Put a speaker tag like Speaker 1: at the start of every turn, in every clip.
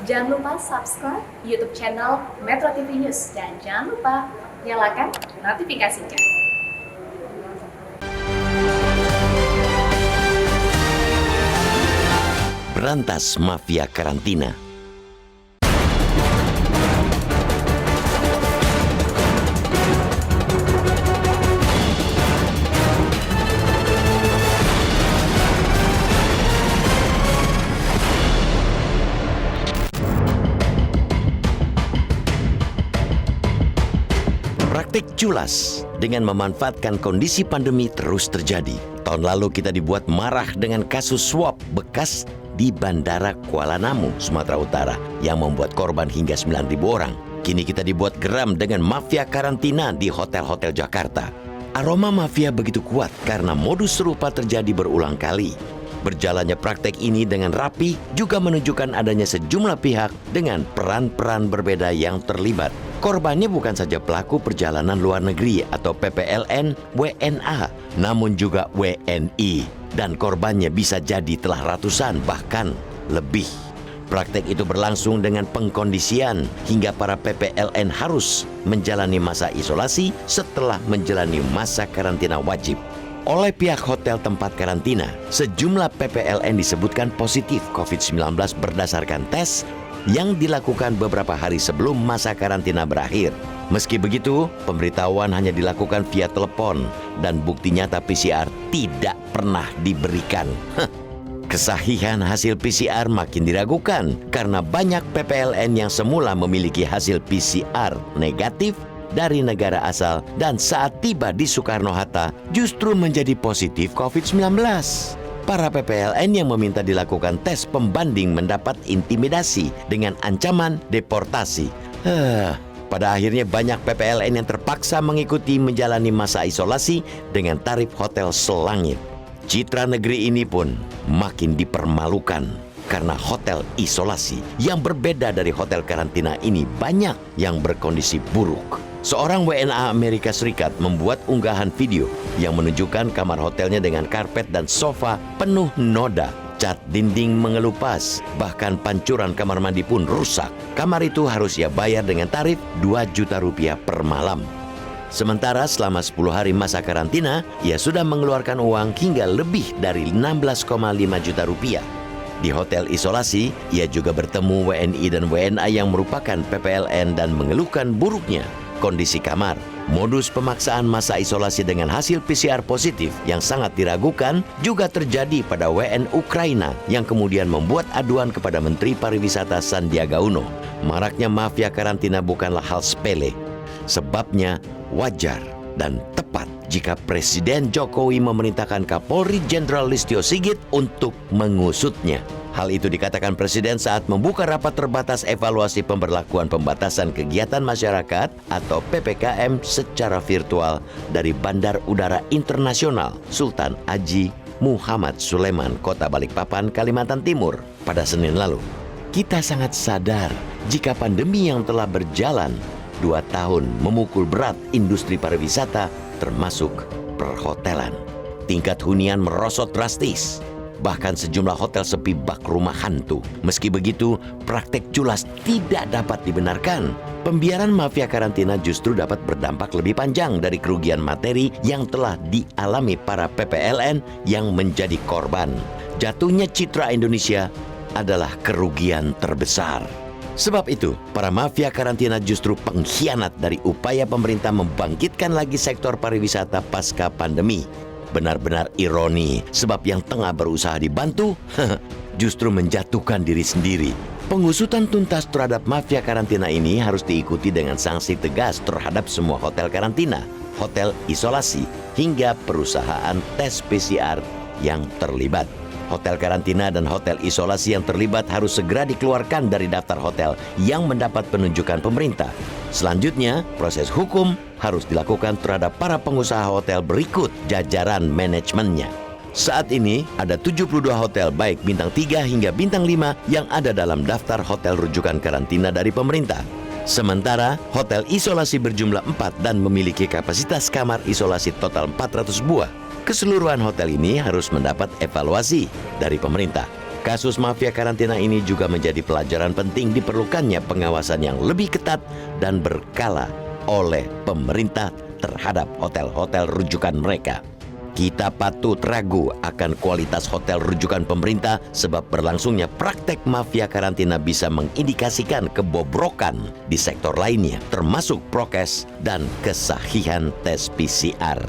Speaker 1: Jangan lupa subscribe YouTube channel Metro TV News dan jangan lupa nyalakan notifikasinya.
Speaker 2: Berantas mafia karantina. Praktik culas dengan memanfaatkan kondisi pandemi terus terjadi. Tahun lalu kita dibuat marah dengan kasus suap bekas di Bandara Kuala Namu, Sumatera Utara yang membuat korban hingga 9.000 orang. Kini kita dibuat geram dengan mafia karantina di hotel-hotel Jakarta. Aroma mafia begitu kuat karena modus serupa terjadi berulang kali. Berjalannya praktek ini dengan rapi juga menunjukkan adanya sejumlah pihak dengan peran-peran berbeda yang terlibat. Korbannya bukan saja pelaku perjalanan luar negeri atau PPLN, WNA, namun juga WNI. Dan korbannya bisa jadi telah ratusan, bahkan lebih. Praktek itu berlangsung dengan pengkondisian hingga para PPLN harus menjalani masa isolasi setelah menjalani masa karantina wajib. Oleh pihak hotel tempat karantina, sejumlah PPLN disebutkan positif COVID-19 berdasarkan tes yang dilakukan beberapa hari sebelum masa karantina berakhir. Meski begitu, pemberitahuan hanya dilakukan via telepon dan bukti nyata PCR tidak pernah diberikan. Kesahihan hasil PCR makin diragukan karena banyak PPLN yang semula memiliki hasil PCR negatif dari negara asal dan saat tiba di Soekarno-Hatta justru menjadi positif COVID-19. Para PPLN yang meminta dilakukan tes pembanding mendapat intimidasi dengan ancaman deportasi. Pada akhirnya banyak PPLN yang terpaksa mengikuti menjalani masa isolasi dengan tarif hotel selangit. Citra negeri ini pun makin dipermalukan karena hotel isolasi yang berbeda dari hotel karantina ini banyak yang berkondisi buruk. Seorang WNA Amerika Serikat membuat unggahan video yang menunjukkan kamar hotelnya dengan karpet dan sofa penuh noda. Cat dinding mengelupas, bahkan pancuran kamar mandi pun rusak. Kamar itu harus ia bayar dengan tarif 2 juta rupiah per malam. Sementara selama 10 hari masa karantina, ia sudah mengeluarkan uang hingga lebih dari 16,5 juta rupiah. Di hotel isolasi, ia juga bertemu WNI dan WNA yang merupakan PPLN dan mengeluhkan buruknya kondisi kamar. Modus pemaksaan masa isolasi dengan hasil PCR positif yang sangat diragukan juga terjadi pada WN Ukraina yang kemudian membuat aduan kepada Menteri Pariwisata Sandiaga Uno. Maraknya mafia karantina bukanlah hal sepele. Sebabnya wajar dan tepat jika Presiden Jokowi memerintahkan Kapolri Jenderal Listio Sigit untuk mengusutnya. Hal itu dikatakan Presiden saat membuka rapat terbatas evaluasi pemberlakuan pembatasan kegiatan masyarakat atau PPKM secara virtual dari Bandar Udara Internasional Sultan Haji Muhammad Sulaiman, Kota Balikpapan, Kalimantan Timur pada Senin lalu. Kita sangat sadar jika pandemi yang telah berjalan 2 tahun memukul berat industri pariwisata termasuk perhotelan. Tingkat hunian merosot drastis. Bahkan sejumlah hotel sepi bak rumah hantu. Meski begitu, praktek culas tidak dapat dibenarkan. Pembiaran mafia karantina justru dapat berdampak lebih panjang dari kerugian materi yang telah dialami para PPLN yang menjadi korban. Jatuhnya citra Indonesia adalah kerugian terbesar. Sebab itu, para mafia karantina justru pengkhianat dari upaya pemerintah membangkitkan lagi sektor pariwisata pasca pandemi. Benar-benar ironi, sebab yang tengah berusaha dibantu justru menjatuhkan diri sendiri. Pengusutan tuntas terhadap mafia karantina ini harus diikuti dengan sanksi tegas terhadap semua hotel karantina, hotel isolasi, hingga perusahaan tes PCR yang terlibat. Hotel karantina dan hotel isolasi yang terlibat harus segera dikeluarkan dari daftar hotel yang mendapat penunjukan pemerintah. Selanjutnya, proses hukum harus dilakukan terhadap para pengusaha hotel berikut jajaran manajemennya. Saat ini ada 72 hotel baik bintang 3 hingga bintang 5 yang ada dalam daftar hotel rujukan karantina dari pemerintah. Sementara hotel isolasi berjumlah 4 dan memiliki kapasitas kamar isolasi total 400 buah. Keseluruhan hotel ini harus mendapat evaluasi dari pemerintah. Kasus mafia karantina ini juga menjadi pelajaran penting diperlukannya pengawasan yang lebih ketat dan berkala oleh pemerintah terhadap hotel-hotel rujukan mereka. Kita patut ragu akan kualitas hotel rujukan pemerintah sebab berlangsungnya praktek mafia karantina bisa mengindikasikan kebobrokan di sektor lainnya, termasuk prokes dan kesahihan tes PCR.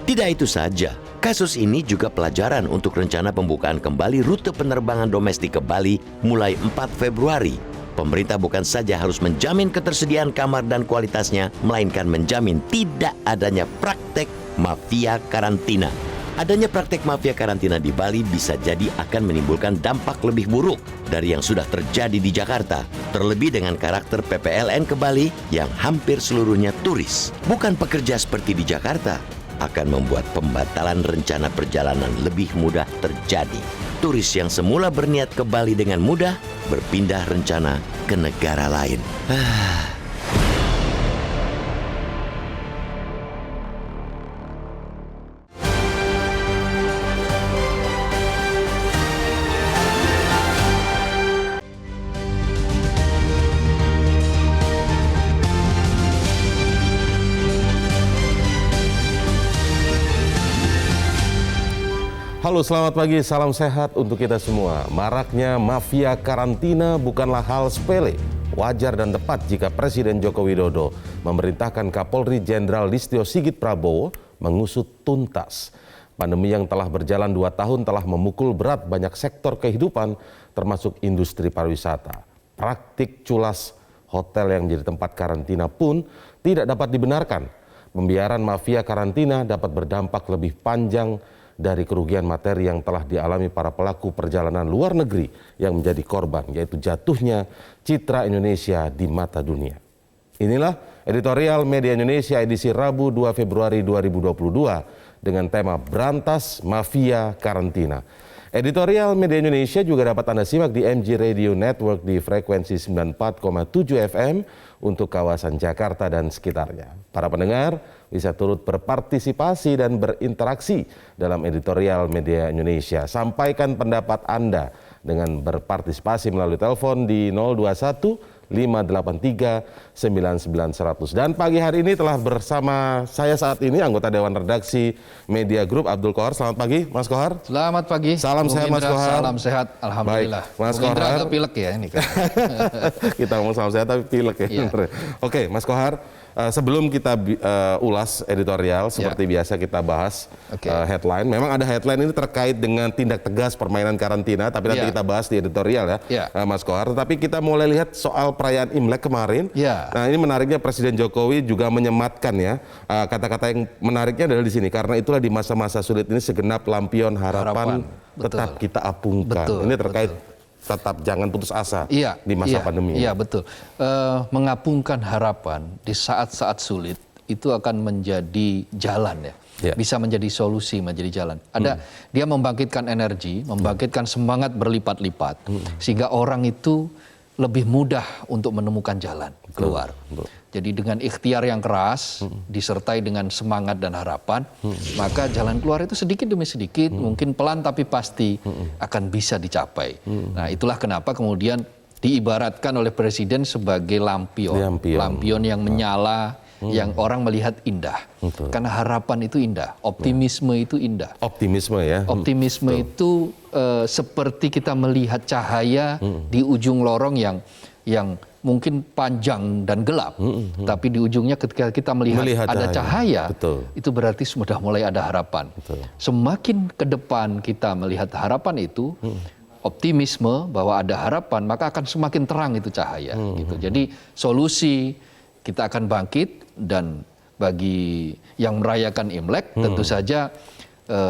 Speaker 2: Tidak itu saja, kasus ini juga pelajaran untuk rencana pembukaan kembali rute penerbangan domestik ke Bali mulai 4 Februari. Pemerintah bukan saja harus menjamin ketersediaan kamar dan kualitasnya, melainkan menjamin tidak adanya praktek mafia karantina. Adanya praktek mafia karantina di Bali bisa jadi akan menimbulkan dampak lebih buruk dari yang sudah terjadi di Jakarta. Terlebih dengan karakter PPLN ke Bali yang hampir seluruhnya turis, bukan pekerja seperti di Jakarta, akan membuat pembatalan rencana perjalanan lebih mudah terjadi. Turis yang semula berniat ke Bali dengan mudah berpindah rencana ke negara lain.
Speaker 3: Halo, selamat pagi, salam sehat untuk kita semua. Maraknya mafia karantina bukanlah hal sepele. Wajar dan tepat jika Presiden Joko Widodo memerintahkan Kapolri Jenderal Listio Sigit Prabowo mengusut tuntas. Pandemi yang telah berjalan 2 tahun telah memukul berat banyak sektor kehidupan, termasuk industri pariwisata. Praktik culas hotel yang menjadi tempat karantina pun tidak dapat dibenarkan. Pembiaran mafia karantina dapat berdampak lebih panjang dari kerugian materi yang telah dialami para pelaku perjalanan luar negeri yang menjadi korban, yaitu jatuhnya citra Indonesia di mata dunia. Inilah editorial Media Indonesia edisi Rabu 2 Februari 2022 dengan tema Berantas Mafia Karantina. Editorial Media Indonesia juga dapat Anda simak di MG Radio Network di frekuensi 94,7 FM untuk kawasan Jakarta dan sekitarnya. Para pendengar bisa turut berpartisipasi dan berinteraksi dalam editorial Media Indonesia. Sampaikan pendapat Anda dengan berpartisipasi melalui telepon di 021 583 99100. Dan pagi hari ini telah bersama saya saat ini anggota Dewan Redaksi Media Group Abdul Kohar. Selamat pagi, Mas Kohar.
Speaker 4: Selamat pagi.
Speaker 3: Salam sehat, Mas Kohar.
Speaker 4: Salam sehat, alhamdulillah.
Speaker 3: Baik, Mas Kohar.
Speaker 4: Atau pilek ya ini kan.
Speaker 3: Kita ngomong salam sehat tapi pilek ya.
Speaker 4: Iya.
Speaker 3: Oke, Mas Kohar. Sebelum kita ulas editorial, seperti biasa kita bahas headline. Memang ada headline ini terkait dengan tindak tegas permainan karantina, tapi nanti kita bahas di editorial ya, Mas Kohar. Tetapi kita mulai lihat soal perayaan Imlek kemarin. Nah, ini menariknya Presiden Jokowi juga menyematkan ya, kata-kata yang menariknya adalah di sini. Karena itulah di masa-masa sulit ini segenap lampion harapan tetap kita apungkan. Ini terkait tetap jangan putus asa di masa pandemi.
Speaker 4: Iya, betul. Mengapungkan harapan di saat-saat sulit itu akan menjadi jalan ya. Bisa menjadi solusi, menjadi jalan. Dia membangkitkan energi, membangkitkan semangat berlipat-lipat sehingga orang itu lebih mudah untuk menemukan jalan keluar. Jadi dengan ikhtiar yang keras, disertai dengan semangat dan harapan, maka jalan keluar itu sedikit demi sedikit, mungkin pelan tapi pasti akan bisa dicapai. Nah, itulah kenapa kemudian diibaratkan oleh Presiden sebagai lampion. Lampion yang menyala, yang orang melihat indah. Karena harapan itu indah, optimisme itu indah.
Speaker 3: Optimisme ya.
Speaker 4: Optimisme itu seperti kita melihat cahaya di ujung lorong yang mungkin panjang dan gelap, tapi di ujungnya ketika kita melihat ada cahaya, itu berarti sudah mulai ada harapan. Semakin ke depan kita melihat harapan itu, optimisme bahwa ada harapan, maka akan semakin terang itu cahaya. Gitu. Jadi solusi kita akan bangkit, dan bagi yang merayakan Imlek tentu saja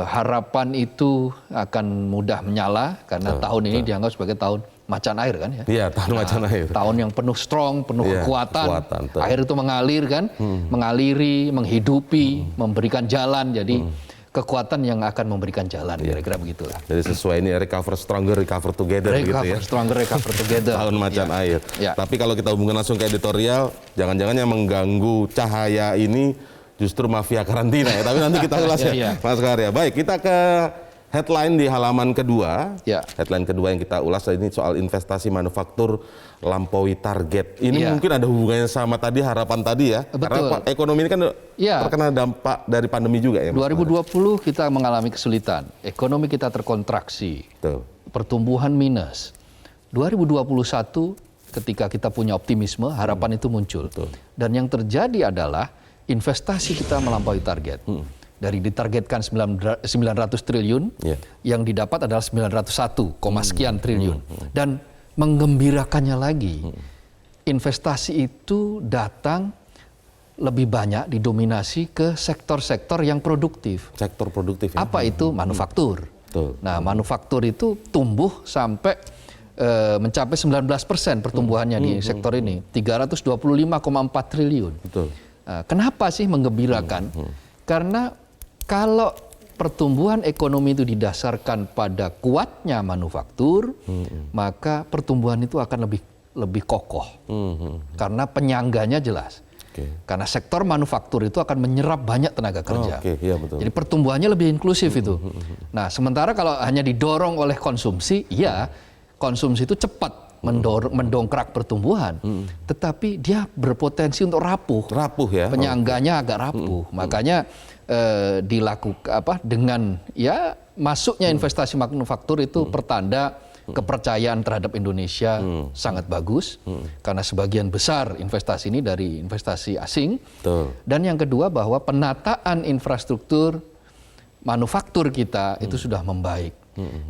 Speaker 4: harapan itu akan mudah menyala karena tahun ini dianggap sebagai tahun macan air kan ya.
Speaker 3: Iya, tahun macan air.
Speaker 4: Tahun yang penuh strong, penuh kekuatan. Air itu mengalir kan, mengaliri, menghidupi, memberikan jalan. Jadi kekuatan yang akan memberikan jalan, kira-kira begitulah.
Speaker 3: Jadi sesuai ini recover stronger, recover together gitu ya.
Speaker 4: Recover stronger, recover together.
Speaker 3: Tahun macan air. Tapi kalau kita hubungkan langsung ke editorial, jangan-jangan yang mengganggu cahaya ini justru mafia karantina ya. Tapi nanti kita ulas ya, Mas Kohar ya. Baik, kita ke headline di halaman kedua,
Speaker 4: Ya.
Speaker 3: headline kedua yang kita ulas ini soal investasi manufaktur lampaui target. Ini
Speaker 4: Ya.
Speaker 3: mungkin ada hubungannya sama tadi harapan tadi ya.
Speaker 4: Betul.
Speaker 3: Karena ekonomi ini kan
Speaker 4: Ya.
Speaker 3: terkena dampak dari pandemi juga ya. Mas
Speaker 4: 2020 kita mengalami kesulitan, ekonomi kita terkontraksi,
Speaker 3: Betul.
Speaker 4: pertumbuhan minus. 2021 ketika kita punya optimisme, harapan itu muncul. Dan yang terjadi adalah investasi kita melampaui target. Dari ditargetkan 900 triliun,
Speaker 3: Ya.
Speaker 4: yang didapat adalah 901, sekian triliun. Dan menggembirakannya lagi, investasi itu datang lebih banyak didominasi ke sektor-sektor yang produktif.
Speaker 3: Sektor produktif ya.
Speaker 4: Apa itu? Manufaktur.
Speaker 3: Betul.
Speaker 4: Nah, manufaktur itu tumbuh sampai mencapai 19% pertumbuhannya di sektor ini, 325,4 triliun.
Speaker 3: Betul.
Speaker 4: Nah, kenapa sih menggembirakan? Karena kalau pertumbuhan ekonomi itu didasarkan pada kuatnya manufaktur, maka pertumbuhan itu akan lebih kokoh. Karena penyangganya jelas.
Speaker 3: Oke.
Speaker 4: Karena sektor manufaktur itu akan menyerap banyak tenaga kerja.
Speaker 3: Oke, iya betul.
Speaker 4: Jadi pertumbuhannya lebih inklusif itu. Nah, sementara kalau hanya didorong oleh konsumsi, iya, konsumsi itu cepat mendongkrak pertumbuhan, tetapi dia berpotensi untuk rapuh.
Speaker 3: Rapuh ya.
Speaker 4: Penyangganya agak rapuh. Makanya dilakukan dengan ya masuknya investasi manufaktur itu pertanda kepercayaan terhadap Indonesia sangat bagus, karena sebagian besar investasi ini dari investasi asing.
Speaker 3: Betul.
Speaker 4: Dan yang kedua bahwa penataan infrastruktur manufaktur kita itu sudah membaik.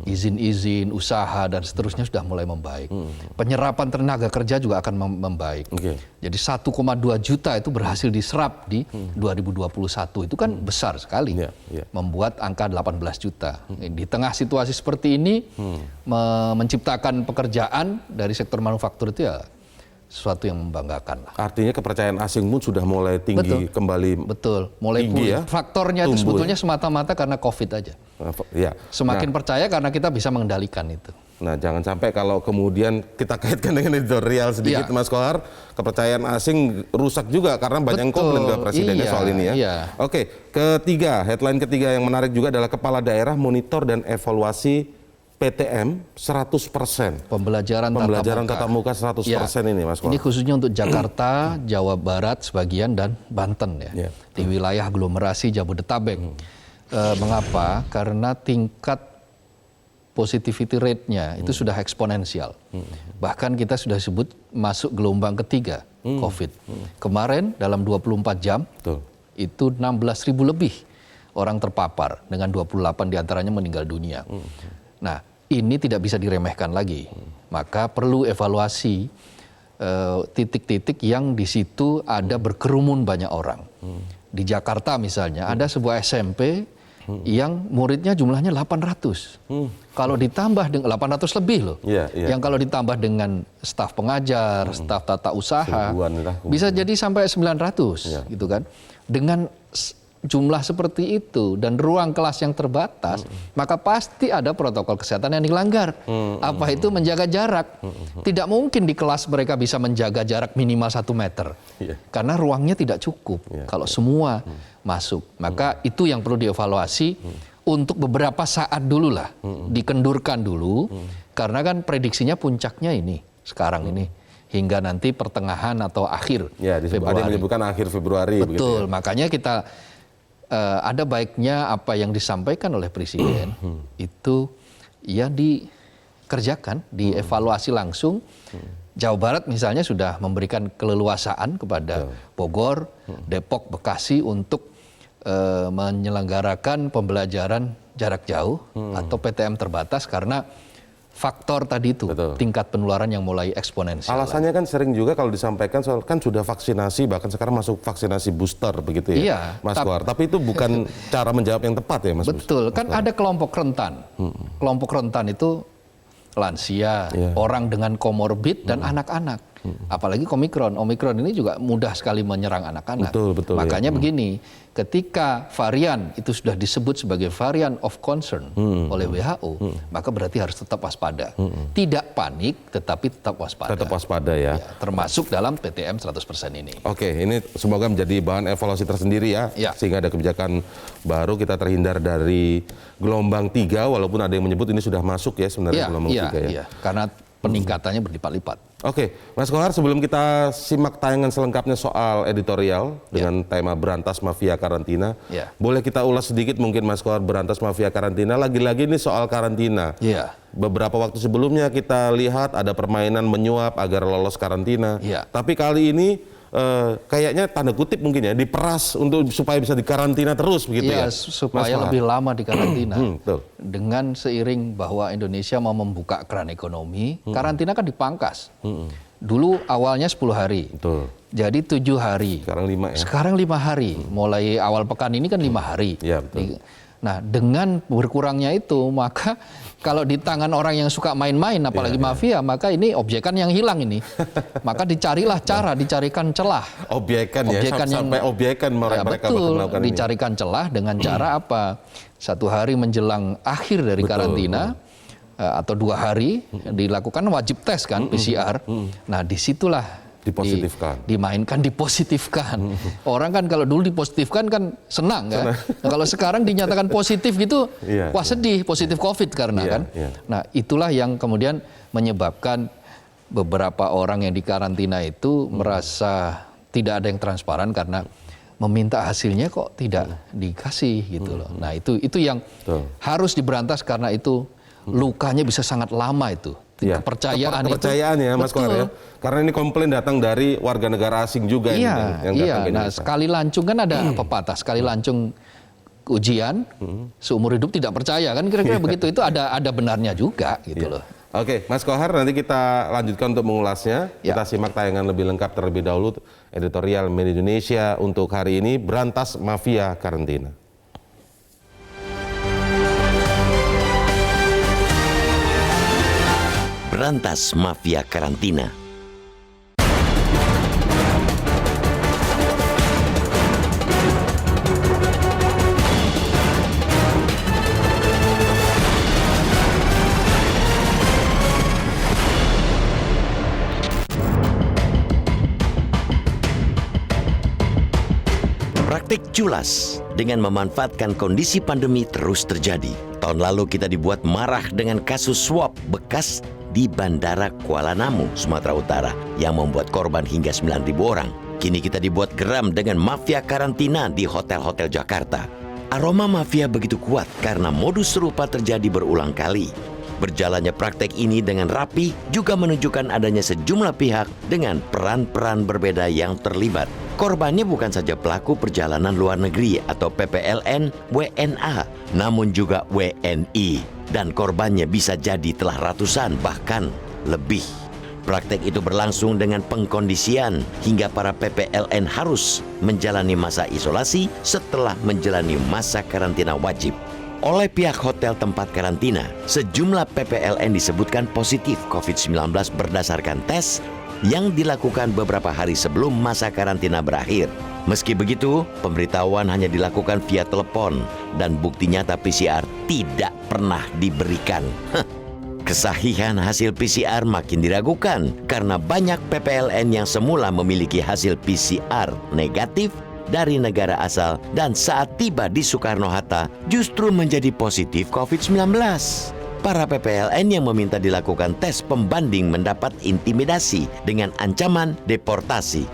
Speaker 4: Izin-izin, usaha dan seterusnya sudah mulai membaik. Penyerapan tenaga kerja juga akan membaik.
Speaker 3: Oke.
Speaker 4: Jadi 1,2 juta itu berhasil diserap di 2021. Itu kan besar sekali.
Speaker 3: Iya, iya.
Speaker 4: Membuat angka 18 juta. Di tengah situasi seperti ini, menciptakan pekerjaan dari sektor manufaktur itu ya sesuatu yang membanggakan lah.
Speaker 3: Artinya kepercayaan asing pun sudah mulai tinggi kembali.
Speaker 4: Betul, mulai
Speaker 3: Tinggi
Speaker 4: pulih.
Speaker 3: ya?
Speaker 4: Faktornya itu
Speaker 3: Tumbuh
Speaker 4: sebetulnya semata-mata karena COVID aja.
Speaker 3: Ya.
Speaker 4: Semakin percaya karena kita bisa mengendalikan itu.
Speaker 3: Nah, jangan sampai kalau kemudian kita kaitkan dengan editorial sedikit,
Speaker 4: Iya.
Speaker 3: Mas Kohar, kepercayaan asing rusak juga karena banyak yang
Speaker 4: Betul,
Speaker 3: komplain ke presidennya
Speaker 4: iya,
Speaker 3: soal ini ya.
Speaker 4: iya.
Speaker 3: Oke, ketiga, headline ketiga yang menarik juga adalah kepala daerah monitor dan evaluasi PTM 100%.
Speaker 4: Pembelajaran
Speaker 3: tatap muka 100% ini, Mas Kohar.
Speaker 4: Ini khususnya untuk Jakarta, Jawa Barat sebagian dan Banten ya.
Speaker 3: Iya.
Speaker 4: Di wilayah aglomerasi Jabodetabek. Mengapa? Karena tingkat positivity rate-nya itu sudah eksponensial. Bahkan kita sudah sebut masuk gelombang ketiga COVID. Kemarin dalam 24 jam
Speaker 3: Betul.
Speaker 4: itu 16.000 lebih orang terpapar dengan 28 diantaranya meninggal dunia. Nah, ini tidak bisa diremehkan lagi. Maka perlu evaluasi titik-titik yang di situ ada berkerumun banyak orang. Di Jakarta misalnya ada sebuah SMP yang muridnya jumlahnya 800. Kalau ditambah dengan 800 lebih loh.
Speaker 3: Iya, iya.
Speaker 4: Yang kalau ditambah dengan staf pengajar, staf tata usaha,
Speaker 3: Seribuan lah.
Speaker 4: bisa jadi sampai 900
Speaker 3: Iya.
Speaker 4: gitu kan. Dengan jumlah seperti itu dan ruang kelas yang terbatas, maka pasti ada protokol kesehatan yang dilanggar. Apa itu menjaga jarak? Tidak mungkin di kelas mereka bisa menjaga jarak minimal 1 meter.
Speaker 3: Iya.
Speaker 4: Karena ruangnya tidak cukup kalau semua masuk. Maka itu yang perlu dievaluasi untuk beberapa saat dulu lah. Dikendurkan dulu, karena kan prediksinya puncaknya ini, sekarang ini. Hingga nanti pertengahan atau akhir
Speaker 3: Ya, ada yang
Speaker 4: Februari.
Speaker 3: menyebutkan akhir Februari.
Speaker 4: Betul,
Speaker 3: begitu ya.
Speaker 4: makanya kita ada baiknya apa yang disampaikan oleh Presiden itu ya dikerjakan, dievaluasi langsung. Jawa Barat misalnya sudah memberikan keleluasaan kepada Bogor, Depok, Bekasi untuk menyelenggarakan pembelajaran jarak jauh atau PTM terbatas karena faktor tadi itu,
Speaker 3: Betul.
Speaker 4: tingkat penularan yang mulai eksponensial.
Speaker 3: Alasannya kan sering juga kalau disampaikan soal kan sudah vaksinasi, bahkan sekarang masuk vaksinasi booster begitu ya,
Speaker 4: Iya,
Speaker 3: Mas Kohar. Tapi itu bukan cara menjawab yang tepat ya, Mas.
Speaker 4: Betul, kan ada kelompok rentan. Kelompok rentan itu lansia,
Speaker 3: Iya.
Speaker 4: orang dengan komorbid dan anak-anak. Apalagi Omikron. Omikron ini juga mudah sekali menyerang anak-anak.
Speaker 3: Betul,
Speaker 4: Makanya
Speaker 3: ya.
Speaker 4: begini, ketika varian itu sudah disebut sebagai varian of concern oleh WHO, maka berarti harus tetap waspada. Tidak panik, tetapi tetap waspada.
Speaker 3: Tetap waspada ya.
Speaker 4: Termasuk dalam PTM 100% ini.
Speaker 3: Oke, ini semoga menjadi bahan evaluasi tersendiri ya. Sehingga ada kebijakan baru, kita terhindar dari gelombang 3, walaupun ada yang menyebut ini sudah masuk ya sebenarnya gelombang 3 ya.
Speaker 4: Iya, karena peningkatannya berlipat-lipat.
Speaker 3: Oke, Mas Kohar, sebelum kita simak tayangan selengkapnya soal editorial dengan tema berantas mafia karantina, boleh kita ulas sedikit mungkin Mas Kohar, berantas mafia karantina, lagi-lagi ini soal karantina. Beberapa waktu sebelumnya kita lihat ada permainan menyuap agar lolos karantina, tapi kali ini kayaknya tanda kutip mungkin ya, diperas untuk supaya bisa dikarantina terus begitu ya?
Speaker 4: Supaya lebih lama di karantina. Dengan seiring bahwa Indonesia mau membuka keran ekonomi, karantina kan dipangkas. Dulu awalnya 10 hari, jadi 7 hari.
Speaker 3: Sekarang 5 ya?
Speaker 4: Sekarang 5 hari, mulai awal pekan ini kan 5 hari.
Speaker 3: Iya, betul.
Speaker 4: Nah, dengan berkurangnya itu, maka kalau di tangan orang yang suka main-main, apalagi mafia, maka ini objekan yang hilang ini. Maka dicarilah cara, dicarikan celah.
Speaker 3: Objekan ya, sampai objekan mereka melakukan ini.
Speaker 4: Dicarikan celah dengan cara apa? 1 hari menjelang akhir dari karantina, atau 2 hari, dilakukan wajib tes kan, PCR. Nah, disitulah dimainkan, dipositifkan. Orang kan kalau dulu dipositifkan kan senang kan. Nah, kalau sekarang dinyatakan positif gitu, wah sedih, positif COVID karena kan. Nah, itulah yang kemudian menyebabkan beberapa orang yang dikarantina itu merasa tidak ada yang transparan karena meminta hasilnya kok tidak dikasih gitu loh. Nah, itu yang harus diberantas karena itu lukanya bisa sangat lama itu. Kepercayaan
Speaker 3: ya Mas Kohar ya. Karena ini komplain datang dari warga negara asing juga yang datang ke Indonesia.
Speaker 4: Nah, sekali lancung kan ada pepatah, sekali lancung ujian seumur hidup tidak percaya kan, kira-kira begitu. Itu ada benarnya juga gitu loh.
Speaker 3: Oke, Mas Kohar, nanti kita lanjutkan untuk mengulasnya. Kita simak tayangan lebih lengkap terlebih dahulu editorial Media Indonesia untuk hari ini, berantas mafia karantina.
Speaker 2: Berantas mafia karantina. Praktik culas dengan memanfaatkan kondisi pandemi terus terjadi. Tahun lalu kita dibuat marah dengan kasus suap bekas di Bandara Kuala Namu, Sumatera Utara yang membuat korban hingga 9.000 orang. Kini kita dibuat geram dengan mafia karantina di hotel-hotel Jakarta. Aroma mafia begitu kuat karena modus serupa terjadi berulang kali. Berjalannya praktek ini dengan rapi juga menunjukkan adanya sejumlah pihak dengan peran-peran berbeda yang terlibat. Korbannya bukan saja pelaku perjalanan luar negeri atau PPLN, WNA, namun juga WNI. Dan korbannya bisa jadi telah ratusan bahkan lebih. Praktek itu berlangsung dengan pengkondisian hingga para PPLN harus menjalani masa isolasi setelah menjalani masa karantina wajib. Oleh pihak hotel tempat karantina, sejumlah PPLN disebutkan positif COVID-19 berdasarkan tes yang dilakukan beberapa hari sebelum masa karantina berakhir. Meski begitu, pemberitahuan hanya dilakukan via telepon dan bukti nyata PCR tidak pernah diberikan. Kesahihan hasil PCR makin diragukan karena banyak PPLN yang semula memiliki hasil PCR negatif dari negara asal dan saat tiba di Soekarno-Hatta justru menjadi positif COVID-19. Para PPLN yang meminta dilakukan tes pembanding mendapat intimidasi dengan ancaman deportasi.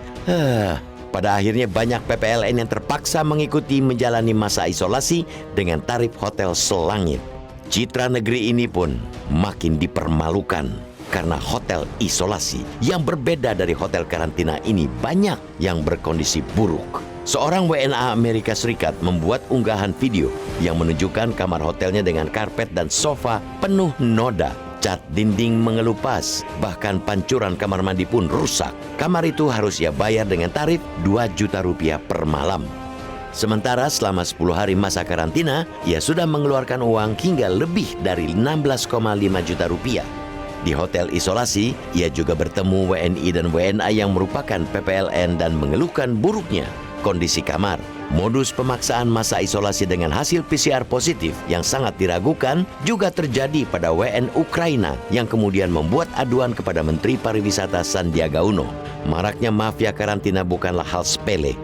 Speaker 2: Pada akhirnya banyak PPLN yang terpaksa mengikuti menjalani masa isolasi dengan tarif hotel selangit. Citra negeri ini pun makin dipermalukan karena hotel isolasi yang berbeda dari hotel karantina ini banyak yang berkondisi buruk. Seorang WNA Amerika Serikat membuat unggahan video yang menunjukkan kamar hotelnya dengan karpet dan sofa penuh noda. Cat dinding mengelupas, bahkan pancuran kamar mandi pun rusak. Kamar itu harus ia bayar dengan tarif 2 juta rupiah per malam. Sementara selama 10 hari masa karantina, ia sudah mengeluarkan uang hingga lebih dari 16,5 juta rupiah. Di hotel isolasi, ia juga bertemu WNI dan WNA yang merupakan PPLN dan mengeluhkan buruknya kondisi kamar. Modus pemaksaan masa isolasi dengan hasil PCR positif yang sangat diragukan juga terjadi pada WN Ukraina yang kemudian membuat aduan kepada Menteri Pariwisata Sandiaga Uno. Maraknya mafia karantina bukanlah hal sepele.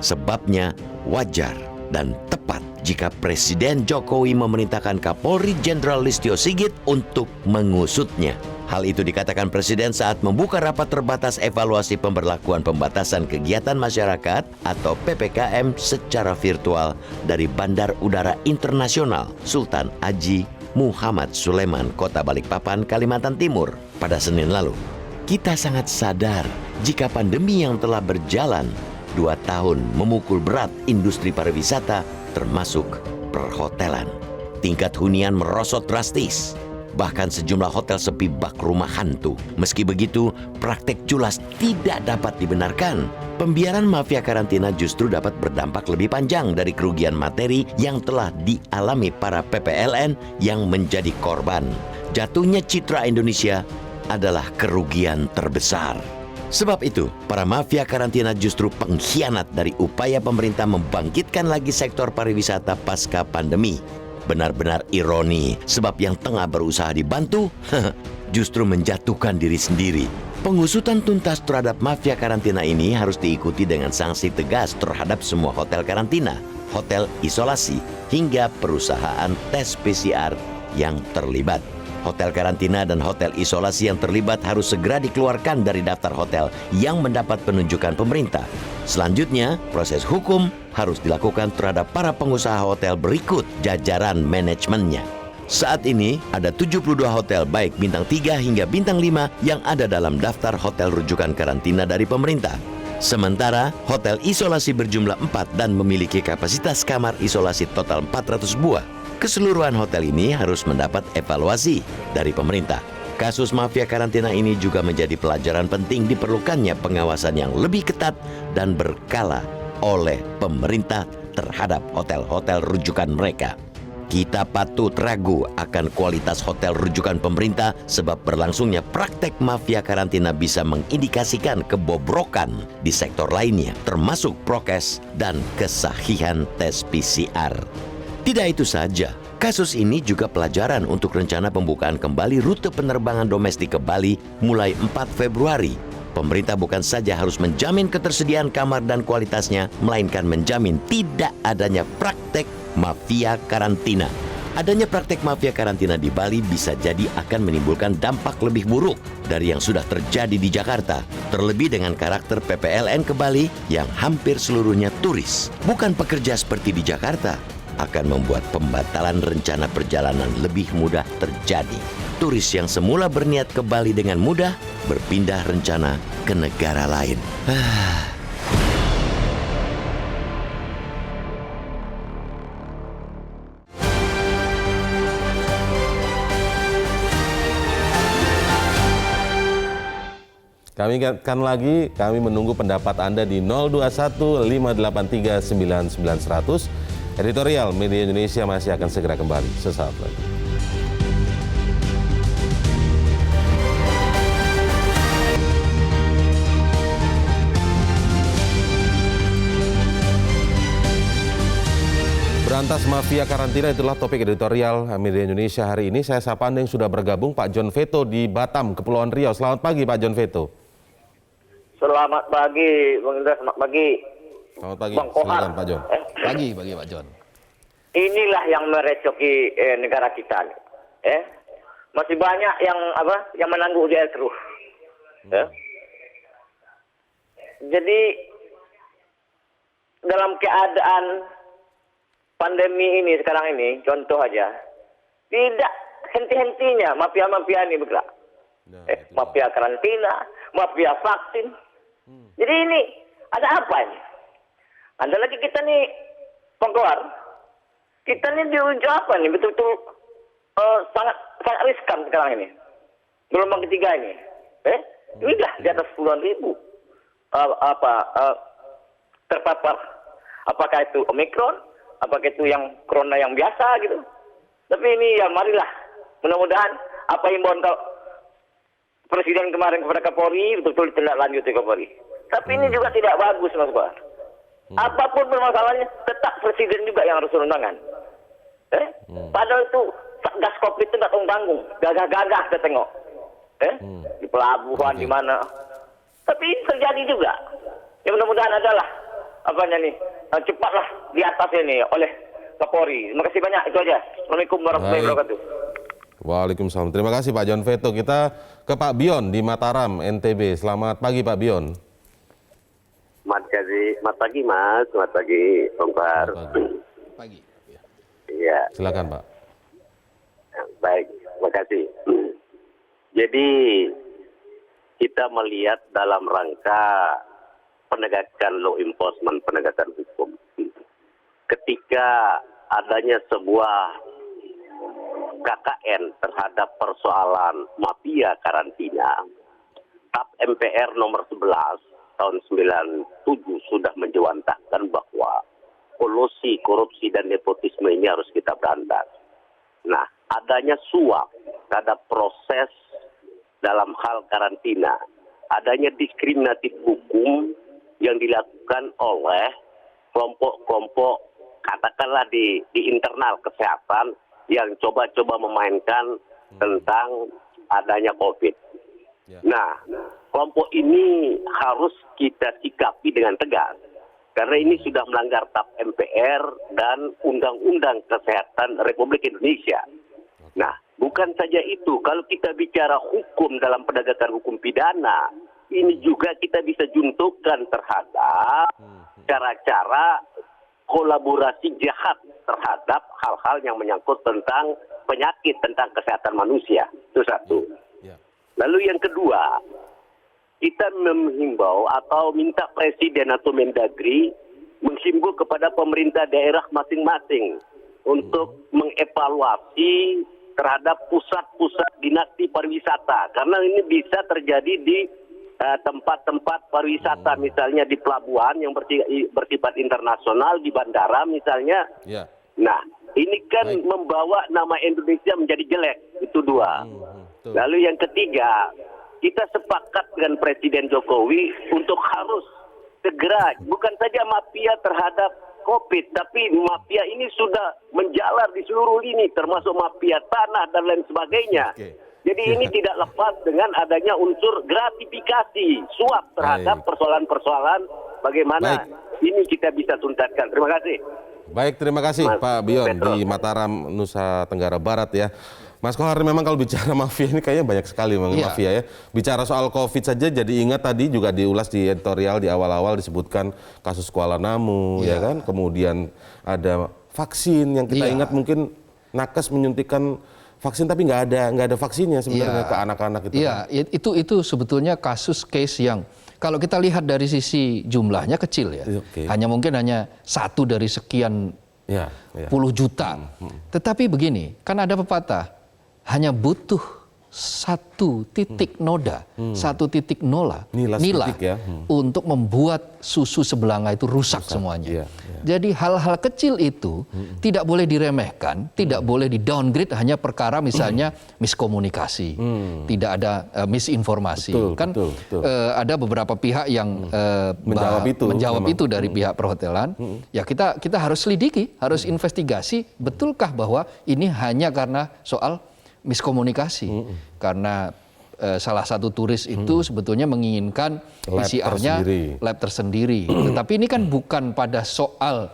Speaker 2: Sebabnya wajar dan tepat jika Presiden Jokowi memerintahkan Kapolri Jenderal Listio Sigit untuk mengusutnya. Hal itu dikatakan Presiden saat membuka rapat terbatas evaluasi pemberlakuan pembatasan kegiatan masyarakat atau PPKM secara virtual dari Bandar Udara Internasional Sultan Haji Muhammad Sulaiman, Kota Balikpapan, Kalimantan Timur pada Senin lalu. Kita sangat sadar jika pandemi yang telah berjalan 2 tahun memukul berat industri pariwisata termasuk perhotelan. Tingkat hunian merosot drastis. Bahkan sejumlah hotel sepi bak rumah hantu. Meski begitu, praktek culas tidak dapat dibenarkan. Pembiaran mafia karantina justru dapat berdampak lebih panjang dari kerugian materi yang telah dialami para PPLN yang menjadi korban. Jatuhnya citra Indonesia adalah kerugian terbesar. Sebab itu, para mafia karantina justru pengkhianat dari upaya pemerintah membangkitkan lagi sektor pariwisata pasca pandemi. Benar-benar ironi, sebab yang tengah berusaha dibantu, justru menjatuhkan diri sendiri. Pengusutan tuntas terhadap mafia karantina ini harus diikuti dengan sanksi tegas terhadap semua hotel karantina, hotel isolasi, hingga perusahaan tes PCR yang terlibat. Hotel karantina dan hotel isolasi yang terlibat harus segera dikeluarkan dari daftar hotel yang mendapat penunjukan pemerintah. Selanjutnya, proses hukum harus dilakukan terhadap para pengusaha hotel berikut jajaran manajemennya. Saat ini, ada 72 hotel baik bintang 3 hingga bintang 5 yang ada dalam daftar hotel rujukan karantina dari pemerintah. Sementara, hotel isolasi berjumlah 4 dan memiliki kapasitas kamar isolasi total 400 buah. Keseluruhan hotel ini harus mendapat evaluasi dari pemerintah. Kasus mafia karantina ini juga menjadi pelajaran penting diperlukannya pengawasan yang lebih ketat dan berkala oleh pemerintah terhadap hotel-hotel rujukan mereka. Kita patut ragu akan kualitas hotel rujukan pemerintah sebab berlangsungnya praktek mafia karantina bisa mengindikasikan kebobrokan di sektor lainnya, termasuk prokes dan kesahihan tes PCR. Tidak itu saja, kasus ini juga pelajaran untuk rencana pembukaan kembali rute penerbangan domestik ke Bali mulai 4 Februari. Pemerintah bukan saja harus menjamin ketersediaan kamar dan kualitasnya, melainkan menjamin tidak adanya praktek mafia karantina. Adanya praktek mafia karantina di Bali bisa jadi akan menimbulkan dampak lebih buruk dari yang sudah terjadi di Jakarta. Terlebih dengan karakter PPLN ke Bali yang hampir seluruhnya turis, bukan pekerja seperti di Jakarta, akan membuat pembatalan rencana perjalanan lebih mudah terjadi. Turis yang semula berniat ke Bali dengan mudah berpindah rencana ke negara lain.
Speaker 3: Kami ingatkan lagi, kami menunggu pendapat Anda di 021 583 9900. Editorial Media Indonesia masih akan segera kembali sesaat lagi. Berantas mafia karantina, itulah topik editorial Media Indonesia hari ini. Saya sapa Anda yang sudah bergabung, Pak John Veto di Batam, Kepulauan Riau. Selamat pagi, Pak John Veto.
Speaker 5: Selamat pagi, Bang Indra. Selamat pagi.
Speaker 3: Selamat pagi.
Speaker 5: Bang Kohar.
Speaker 3: Silakan, Pak John.
Speaker 4: Pagi Pak John.
Speaker 5: Inilah yang merecoki negara kita. Masih banyak yang menanggung dia terus. Jadi dalam keadaan pandemi ini sekarang ini, contoh aja, tidak henti-hentinya mafia-mafia ini bergerak. Mafia karantina, mafia vaksin. Jadi ini ada apa ini? Ada lagi kita nih, Pengkoar, kita nih di ujung apa nih? Betul-betul sangat riskan sekarang ini. Gelombang ketiga ini. Sudah di atas puluhan ribu terpapar. Apakah itu Omikron? Apakah itu yang corona yang biasa gitu? Tapi ini ya marilah. Mudah-mudahan apa himbauan Presiden kemarin kepada Kapolri, betul-betul ditindaklanjuti Kapolri. Tapi ini juga tidak bagus, Mas Bar. Apapun permasalahannya, tetap Presiden juga yang harus turun tangan. Padahal itu Satgas Covid itu nggak tanggung, gagah-gagah kita tengok. Di pelabuhan, di mana. Tapi terjadi juga. Ya mudah-mudahan adalah cepatlah di atas ini oleh Kapolri. Terima kasih banyak, itu aja. Assalamualaikum warahmatullahi wabarakatuh.
Speaker 3: Waalaikumsalam. Terima kasih Pak John Veto. Kita ke Pak Bion di Mataram, NTB. Selamat pagi Pak Bion.
Speaker 6: Selamat pagi Mas, selamat pagi Bongkar.
Speaker 4: Pagi.
Speaker 6: Iya.
Speaker 3: Silakan Pak.
Speaker 6: Baik, terima kasih. Jadi kita melihat dalam rangka penegakan law enforcement, penegakan hukum. Ketika adanya sebuah KKN terhadap persoalan mafia karantina, TAP MPR nomor 11 tahun 97 sudah menjawantahkan bahwa kolusi, korupsi, dan nepotisme ini harus kita berantas. Nah, adanya suap terhadap proses dalam hal karantina, adanya diskriminatif hukum yang dilakukan oleh kelompok-kelompok katakanlah di internal kesehatan yang coba-coba memainkan tentang adanya COVID. Nah, kelompok ini harus kita sikapi dengan tegas. Karena ini sudah melanggar TAP MPR dan Undang-Undang Kesehatan Republik Indonesia. Nah, bukan saja itu, kalau kita bicara hukum dalam penegakan hukum pidana, ini juga kita bisa juntukan terhadap cara-cara kolaborasi jahat terhadap hal-hal yang menyangkut tentang penyakit, tentang kesehatan manusia. Itu satu. Lalu yang kedua, kita menghimbau atau minta Presiden atau Mendagri menghimbau kepada pemerintah daerah masing-masing untuk mengevaluasi terhadap pusat-pusat dinasti pariwisata. Karena ini bisa terjadi di tempat-tempat pariwisata, misalnya di pelabuhan yang bersifat internasional, di bandara misalnya. Nah, ini kan membawa nama Indonesia menjadi jelek. Itu dua. Lalu yang ketiga, kita sepakat dengan Presiden Jokowi untuk harus segera, bukan saja mafia terhadap COVID, tapi mafia ini sudah menjalar di seluruh lini, termasuk mafia tanah dan lain sebagainya. Jadi ini tidak lepas dengan adanya unsur gratifikasi, suap terhadap persoalan-persoalan bagaimana ini kita bisa tuntaskan. Terima kasih.
Speaker 3: Baik, terima kasih Pak Bion di Mataram, Nusa Tenggara Barat ya. Mas Kohar, memang kalau bicara mafia ini kayaknya banyak sekali mafia ya. Bicara soal COVID saja jadi ingat tadi juga diulas di editorial di awal-awal disebutkan kasus Kuala Namu ya kan. Kemudian ada vaksin yang kita ingat mungkin nakes menyuntikkan vaksin tapi nggak ada vaksinnya sebenarnya ke anak-anak itu.
Speaker 4: Iya, itu sebetulnya kasus case yang kalau kita lihat dari sisi jumlahnya kecil ya. Mungkin hanya satu dari sekian puluh juta. Tetapi begini, kan ada pepatah, hanya butuh satu titik noda, satu titik nila untuk membuat susu sebelanga itu rusak semuanya. Jadi hal-hal kecil itu tidak boleh diremehkan, tidak boleh di-downgrade hanya perkara misalnya miskomunikasi, tidak ada misinformasi. Ada beberapa pihak yang menjawab itu dari pihak perhotelan. Ya kita harus selidiki, harus investigasi, betulkah bahwa ini hanya karena soal miskomunikasi, karena salah satu turis itu sebetulnya menginginkan PCR-nya lab tersendiri. Tetapi ini kan bukan pada soal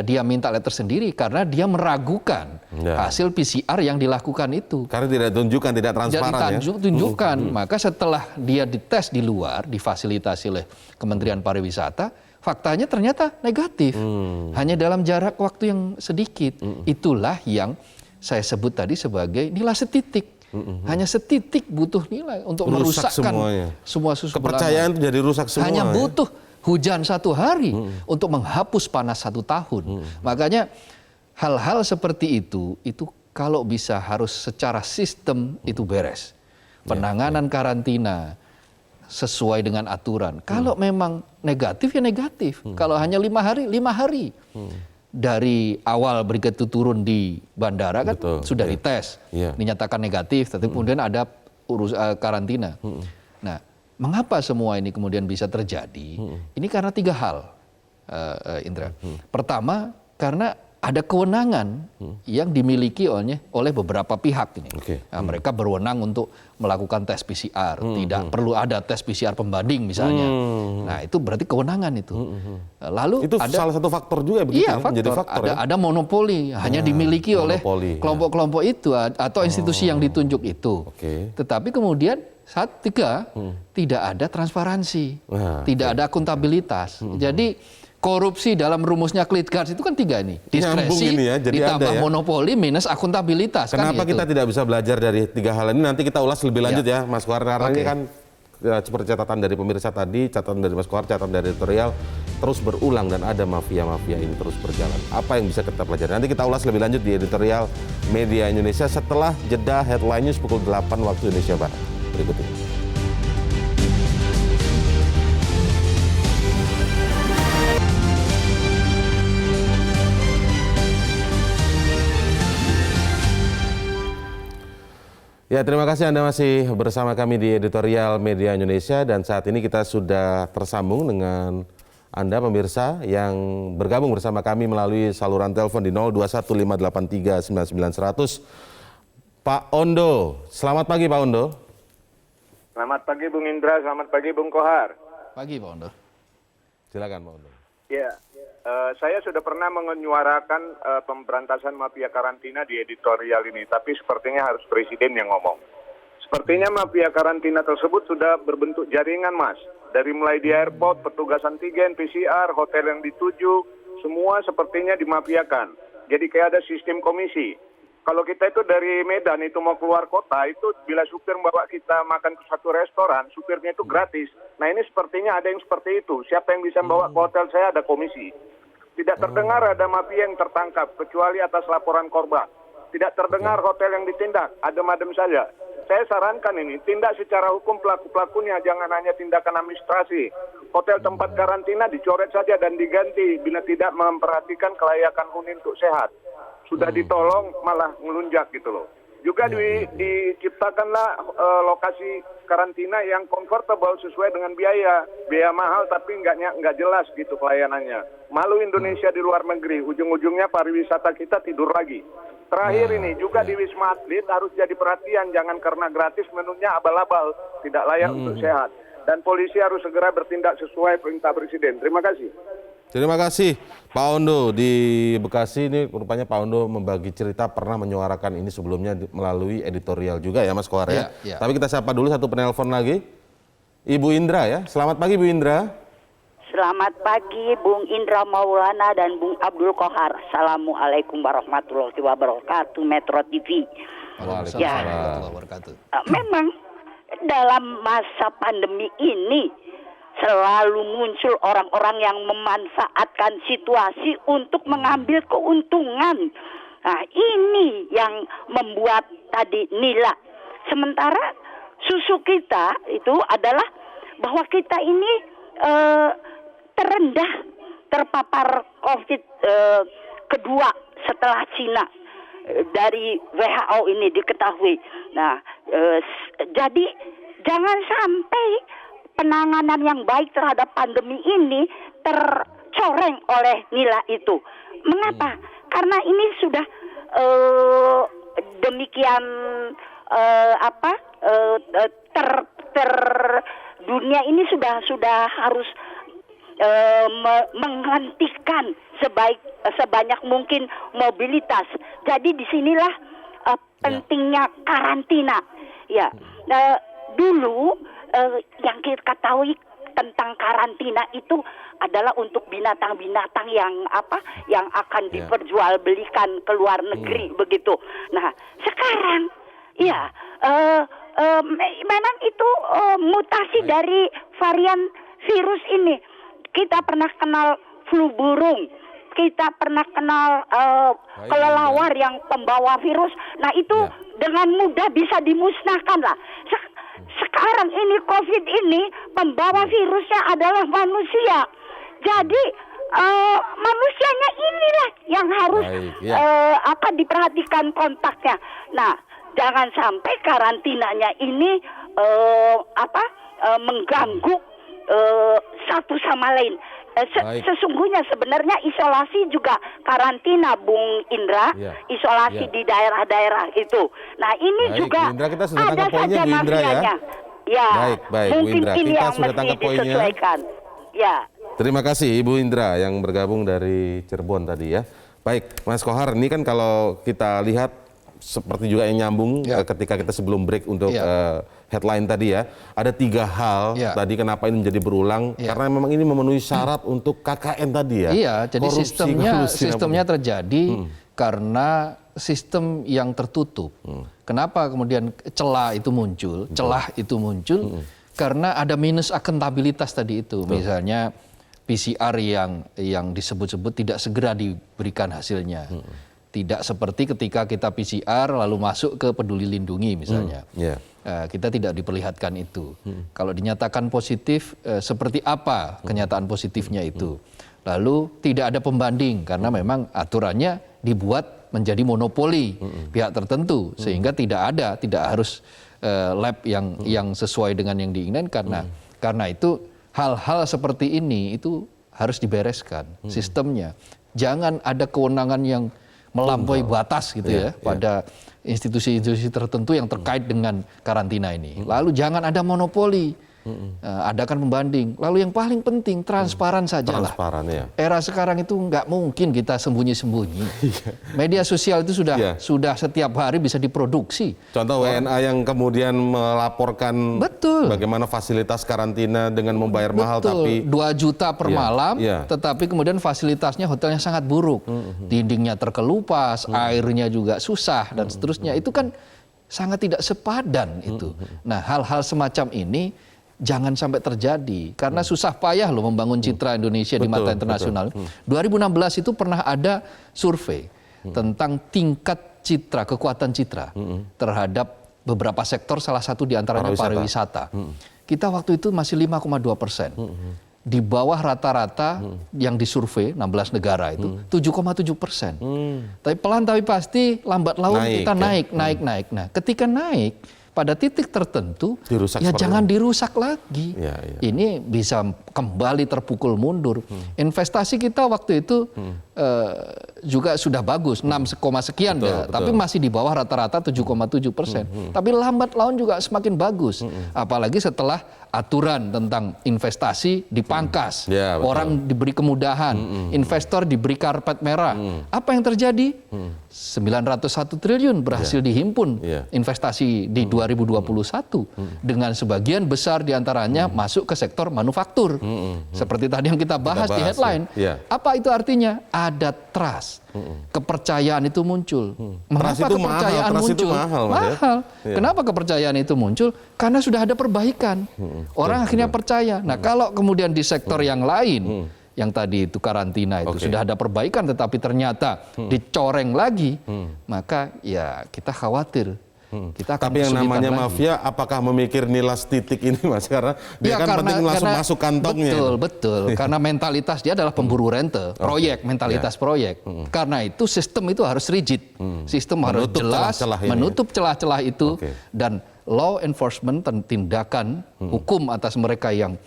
Speaker 4: dia minta lab tersendiri, karena dia meragukan hasil PCR yang dilakukan itu.
Speaker 3: Karena tidak tunjukkan, tidak transparan
Speaker 4: tunjukkan. Maka setelah dia dites di luar, difasilitasi oleh Kementerian Pariwisata, faktanya ternyata negatif. Hanya dalam jarak waktu yang sedikit. Itulah yang saya sebut tadi sebagai nilai setitik. Hanya setitik butuh nilai untuk merusakkan semua susu
Speaker 3: kepercayaan itu jadi rusak semua.
Speaker 4: Hanya butuh hujan 1 hari untuk menghapus panas 1 tahun. Makanya hal-hal seperti itu kalau bisa harus secara sistem itu beres. Penanganan karantina sesuai dengan aturan. Kalau memang negatif ya negatif. Kalau hanya 5 hari, 5 hari. Dari awal begitu turun di bandara kan sudah dites, dinyatakan negatif, tapi kemudian ada karantina. Nah, mengapa semua ini kemudian bisa terjadi? Ini karena 3 hal, Indra. Pertama, karena ada kewenangan yang dimiliki oleh beberapa pihak ini. Nah, mereka berwenang untuk melakukan tes PCR, tidak perlu ada tes PCR pembanding misalnya. Nah, itu berarti kewenangan itu. Lalu
Speaker 3: itu
Speaker 4: ada
Speaker 3: salah satu faktor juga begitu
Speaker 4: iya,
Speaker 3: ya? Menjadi faktor
Speaker 4: ada monopoli hanya dimiliki oleh kelompok-kelompok itu atau institusi yang ditunjuk itu. Tetapi kemudian saat tidak ada transparansi, tidak ada akuntabilitas. Jadi korupsi dalam rumusnya Klitgard itu kan 3 nih. Diskresi,
Speaker 3: ini ya,
Speaker 4: ditambah monopoli, minus akuntabilitas.
Speaker 3: Kenapa
Speaker 4: kan
Speaker 3: kita tidak bisa belajar dari 3 hal ini? Nanti kita ulas lebih lanjut ya, Mas Kohar. Karena ini kan seperti catatan dari pemirsa tadi, catatan dari Mas Kohar, catatan dari editorial, terus berulang dan ada mafia-mafia ini terus berjalan. Apa yang bisa kita pelajari? Nanti kita ulas lebih lanjut di editorial Media Indonesia setelah jeda Headline News pukul 8 waktu Indonesia Barat. Berikut ini. Ya, terima kasih Anda masih bersama kami di editorial Media Indonesia dan saat ini kita sudah tersambung dengan Anda pemirsa yang bergabung bersama kami melalui saluran telepon di 0215839900. Pak Ondo, selamat pagi Pak Ondo.
Speaker 7: Selamat pagi Bung Indra, selamat pagi Bung Kohar.
Speaker 4: Pagi Pak Ondo.
Speaker 3: Silakan Pak Ondo.
Speaker 7: Ya, saya sudah pernah menyuarakan pemberantasan mafia karantina di editorial ini, tapi sepertinya harus Presiden yang ngomong. Sepertinya mafia karantina tersebut sudah berbentuk jaringan, Mas. Dari mulai di airport, petugas antigen, PCR, hotel yang dituju, semua sepertinya dimafiakan. Jadi kayak ada sistem komisi. Kalau kita itu dari Medan itu mau keluar kota, itu bila supir membawa kita makan ke satu restoran, supirnya itu gratis. Nah ini sepertinya ada yang seperti itu. Siapa yang bisa membawa ke hotel saya ada komisi. Tidak terdengar ada mafia yang tertangkap, kecuali atas laporan korban. Tidak terdengar hotel yang ditindak, adem-adem saja. Saya sarankan ini, tindak secara hukum pelaku-pelakunya, jangan hanya tindakan administrasi. Hotel tempat karantina dicoret saja dan diganti bila tidak memperhatikan kelayakan huni untuk sehat. Sudah ditolong malah melunjak gitu loh. Juga diciptakanlah lokasi karantina yang comfortable sesuai dengan biaya mahal tapi nggak jelas gitu pelayanannya. Malu Indonesia di luar negeri, ujung-ujungnya pariwisata kita tidur lagi. Terakhir ini juga di Wisma Atlet harus jadi perhatian, jangan karena gratis menunya abal-abal, tidak layak untuk sehat. Dan polisi harus segera bertindak sesuai perintah Presiden. Terima kasih.
Speaker 3: Terima kasih Pak Ondo di Bekasi. Ini rupanya Pak Ondo membagi cerita pernah menyuarakan ini sebelumnya melalui editorial juga ya Mas Kohar ya. Tapi kita sapa dulu satu penelpon lagi. Ibu Indra ya. Selamat pagi Bu Indra.
Speaker 8: Selamat pagi Bung Indra Maulana dan Bung Abdul Kohar. Assalamualaikum warahmatullahi wabarakatuh Metro TV.
Speaker 3: Waalaikumsalam warahmatullahi wabarakatuh.
Speaker 8: Memang dalam masa pandemi ini selalu muncul orang-orang yang memanfaatkan situasi untuk mengambil keuntungan. Nah, ini yang membuat tadi nila. Sementara susu kita itu adalah bahwa kita ini terendah terpapar COVID kedua setelah Cina dari WHO ini diketahui. Nah, jadi jangan sampai penanganan yang baik terhadap pandemi ini tercoreng oleh nila itu. Mengapa? Karena ini sudah demikian dunia ini sudah harus menghentikan sebanyak mungkin mobilitas. Jadi disinilah pentingnya karantina. Ya, dulu yang kita ketahui tentang karantina itu adalah untuk binatang-binatang yang akan diperjualbelikan ke luar negeri begitu. Nah, sekarang ya memang itu mutasi dari varian virus ini. Kita pernah kenal flu burung, kita pernah kenal kelelawar yang pembawa virus. Nah, itu dengan mudah bisa dimusnahkan lah. Sekarang ini COVID ini pembawa virusnya adalah manusia. Jadi manusianya inilah yang harus diperhatikan kontaknya. Nah, jangan sampai karantinanya ini mengganggu satu sama lain. Sesungguhnya sebenarnya isolasi juga karantina, Bung Indra, isolasi di daerah-daerah itu. Nah ini juga
Speaker 3: Bu Indra, kita sudah
Speaker 8: ada
Speaker 3: tangkap poinnya,
Speaker 8: saja
Speaker 3: Bu Indra, ya.
Speaker 8: mafianya. Ya,
Speaker 3: Baik, Bu
Speaker 8: mungkin
Speaker 3: Indra,
Speaker 8: ini
Speaker 3: kita
Speaker 8: yang
Speaker 3: sudah
Speaker 8: mesti
Speaker 3: tangkap poinnya.
Speaker 8: disesuaikan. Ya.
Speaker 3: Terima kasih Ibu Indra yang bergabung dari Cirebon tadi ya. Baik, Mas Kohar, ini kan kalau kita lihat seperti juga yang nyambung ketika kita sebelum break untuk headline tadi ya, ada 3 hal tadi kenapa ini menjadi berulang karena memang ini memenuhi syarat untuk KKN tadi ya.
Speaker 4: Iya, jadi
Speaker 3: Korupsi,
Speaker 4: sistemnya terjadi karena sistem yang tertutup. Kenapa kemudian celah itu muncul? Karena ada minus akuntabilitas tadi itu. Misalnya PCR yang disebut-sebut tidak segera diberikan hasilnya. Tidak seperti ketika kita PCR lalu masuk ke Peduli Lindungi misalnya. Kita tidak diperlihatkan itu. Kalau dinyatakan positif, seperti apa kenyataan positifnya itu. Lalu tidak ada pembanding karena memang aturannya dibuat menjadi monopoli pihak tertentu. Sehingga tidak harus lab yang sesuai dengan yang diinginkan. Karena itu hal-hal seperti ini itu harus dibereskan sistemnya. Jangan ada kewenangan yang melampaui batas gitu ya pada institusi-institusi tertentu yang terkait dengan karantina ini. Lalu jangan ada monopoli, adakan pembanding. Lalu yang paling penting transparan sajalah. Era sekarang itu nggak mungkin kita sembunyi-sembunyi. Media sosial itu sudah setiap hari bisa diproduksi.
Speaker 3: Contoh WNA yang kemudian melaporkan bagaimana fasilitas karantina dengan membayar mahal tapi
Speaker 4: 2 juta per malam, tetapi kemudian fasilitasnya hotelnya sangat buruk. Dindingnya terkelupas, airnya juga susah dan seterusnya. Itu kan sangat tidak sepadan itu. Nah, hal-hal semacam ini jangan sampai terjadi karena susah payah loh membangun citra Indonesia di mata internasional. 2016 itu pernah ada survei tentang tingkat citra, kekuatan citra terhadap beberapa sektor, salah satu diantaranya pariwisata. Kita waktu itu masih 5,2%. Di bawah rata-rata yang disurvei 16 negara itu 7,7%. Tapi pelan tapi pasti lambat laun kita naik. Nah, ketika naik pada titik tertentu, jangan dirusak lagi. Ini bisa kembali terpukul mundur. Investasi kita waktu itu juga sudah bagus, 6, sekian tapi masih di bawah rata-rata 7,7%. Tapi lambat laun juga semakin bagus. Apalagi setelah aturan tentang investasi dipangkas, orang diberi kemudahan, investor diberi karpet merah. Apa yang terjadi? 901 triliun berhasil dihimpun investasi di 2021 dengan sebagian besar diantaranya masuk ke sektor manufaktur. Seperti tadi yang kita bahas di headline. Apa itu artinya? Ada trust. Kepercayaan itu muncul. Mengapa kepercayaan muncul? Mahal. Kenapa kepercayaan itu muncul? Karena sudah ada perbaikan. Orang akhirnya percaya. Nah, kalau kemudian di sektor yang lain, yang tadi itu karantina itu sudah ada perbaikan tetapi ternyata dicoreng lagi, maka ya kita khawatir. Kita akan
Speaker 3: tapi yang namanya
Speaker 4: lagi.
Speaker 3: Mafia apakah memikir nilas titik ini Mas? Karena dia kan penting langsung masuk kantongnya.
Speaker 4: Betul. Karena mentalitas dia adalah pemburu rente, proyek, mentalitas proyek. Karena itu sistem itu harus rigid. Sistem harus jelas, menutup celah-celah itu. Dan law enforcement, tindakan hukum atas mereka yang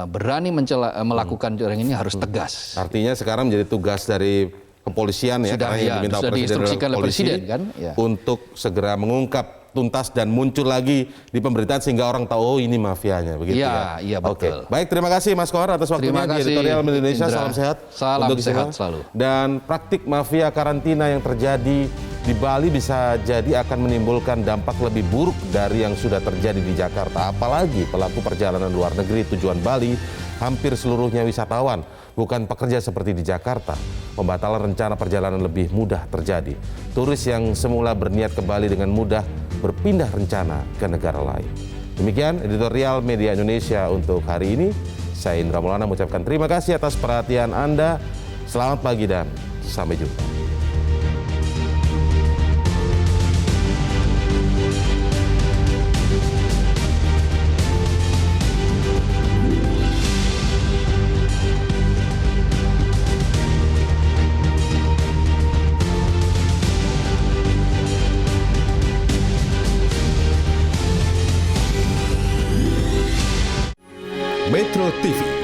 Speaker 4: berani melakukan curang ini harus tegas.
Speaker 3: Artinya sekarang menjadi tugas dari kepolisian karena yang diminta Presiden kan? Untuk segera mengungkap tuntas dan muncul lagi di pemberitaan sehingga orang tahu ini mafianya begitu ya.
Speaker 4: Iya betul.
Speaker 3: Baik, terima kasih Mas Kohar atas waktunya di Editorial Indonesia. Salam sehat.
Speaker 4: Salam sehat selalu.
Speaker 3: Dan praktik mafia karantina yang terjadi di Bali bisa jadi akan menimbulkan dampak lebih buruk dari yang sudah terjadi di Jakarta. Apalagi pelaku perjalanan luar negeri tujuan Bali hampir seluruhnya wisatawan, bukan pekerja seperti di Jakarta. Pembatalan rencana perjalanan lebih mudah terjadi. Turis yang semula berniat ke Bali dengan mudah berpindah rencana ke negara lain. Demikian Editorial Media Indonesia untuk hari ini. Saya Indra Maulana mengucapkan terima kasih atas perhatian Anda. Selamat pagi dan sampai jumpa.
Speaker 9: Metro TV.